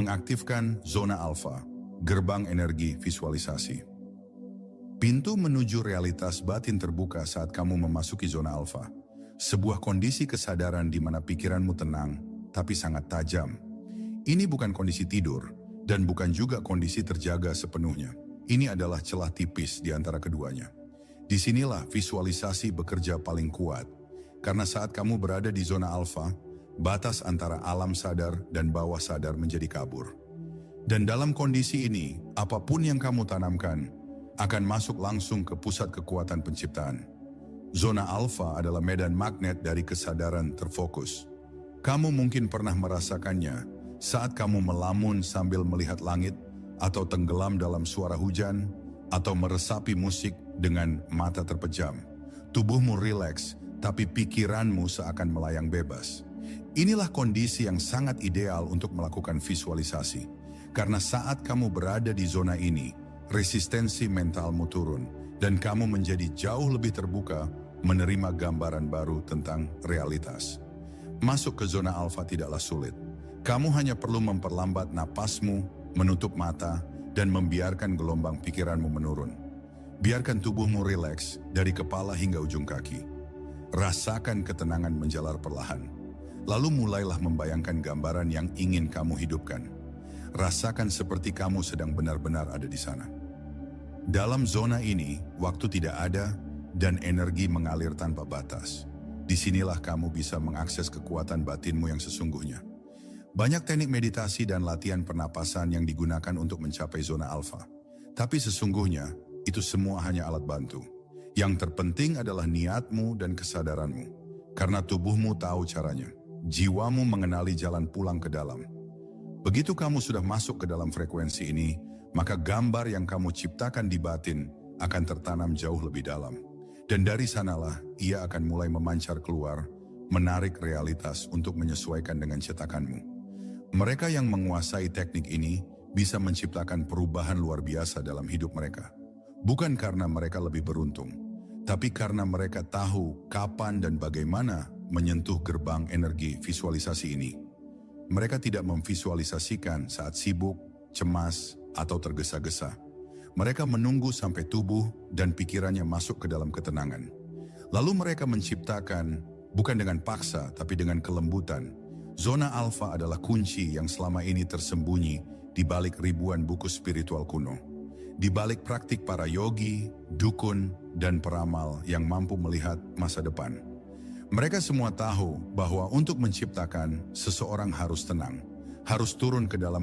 Mengaktifkan zona alfa, gerbang energi visualisasi. Pintu menuju realitas batin terbuka saat kamu memasuki zona alfa. Sebuah kondisi kesadaran di mana pikiranmu tenang, tapi sangat tajam. Ini bukan kondisi tidur, dan bukan juga kondisi terjaga sepenuhnya. Ini adalah celah tipis di antara keduanya. Disinilah visualisasi bekerja paling kuat, karena saat kamu berada di zona alfa, batas antara alam sadar dan bawah sadar menjadi kabur. Dan dalam kondisi ini, apapun yang kamu tanamkan akan masuk langsung ke pusat kekuatan penciptaan. Zona alfa adalah medan magnet dari kesadaran terfokus. Kamu mungkin pernah merasakannya saat kamu melamun sambil melihat langit, atau tenggelam dalam suara hujan, atau meresapi musik dengan mata terpejam. Tubuhmu rileks, tapi pikiranmu seakan melayang bebas. Inilah kondisi yang sangat ideal untuk melakukan visualisasi. Karena saat kamu berada di zona ini, resistensi mentalmu turun, dan kamu menjadi jauh lebih terbuka menerima gambaran baru tentang realitas. Masuk ke zona alfa tidaklah sulit. Kamu hanya perlu memperlambat napasmu, menutup mata, dan membiarkan gelombang pikiranmu menurun. Biarkan tubuhmu rileks dari kepala hingga ujung kaki. Rasakan ketenangan menjalar perlahan. Lalu mulailah membayangkan gambaran yang ingin kamu hidupkan. Rasakan seperti kamu sedang benar-benar ada di sana. Dalam zona ini, waktu tidak ada dan energi mengalir tanpa batas. Disinilah kamu bisa mengakses kekuatan batinmu yang sesungguhnya. Banyak teknik meditasi dan latihan pernapasan yang digunakan untuk mencapai zona alfa. Tapi sesungguhnya, itu semua hanya alat bantu. Yang terpenting adalah niatmu dan kesadaranmu. Karena tubuhmu tahu caranya. Jiwamu mengenali jalan pulang ke dalam. Begitu kamu sudah masuk ke dalam frekuensi ini, maka gambar yang kamu ciptakan di batin akan tertanam jauh lebih dalam. Dan dari sanalah ia akan mulai memancar keluar, menarik realitas untuk menyesuaikan dengan cetakanmu. Mereka yang menguasai teknik ini bisa menciptakan perubahan luar biasa dalam hidup mereka. Bukan karena mereka lebih beruntung, tapi karena mereka tahu kapan dan bagaimana menyentuh gerbang energi visualisasi ini. Mereka tidak memvisualisasikan saat sibuk, cemas, atau tergesa-gesa. Mereka menunggu sampai tubuh dan pikirannya masuk ke dalam ketenangan. Lalu mereka menciptakan, bukan dengan paksa, tapi dengan kelembutan. Zona alfa adalah kunci yang selama ini tersembunyi di balik ribuan buku spiritual kuno. Di balik praktik para yogi, dukun, dan peramal yang mampu melihat masa depan. Mereka semua tahu bahwa untuk menciptakan, seseorang harus tenang, harus turun ke dalam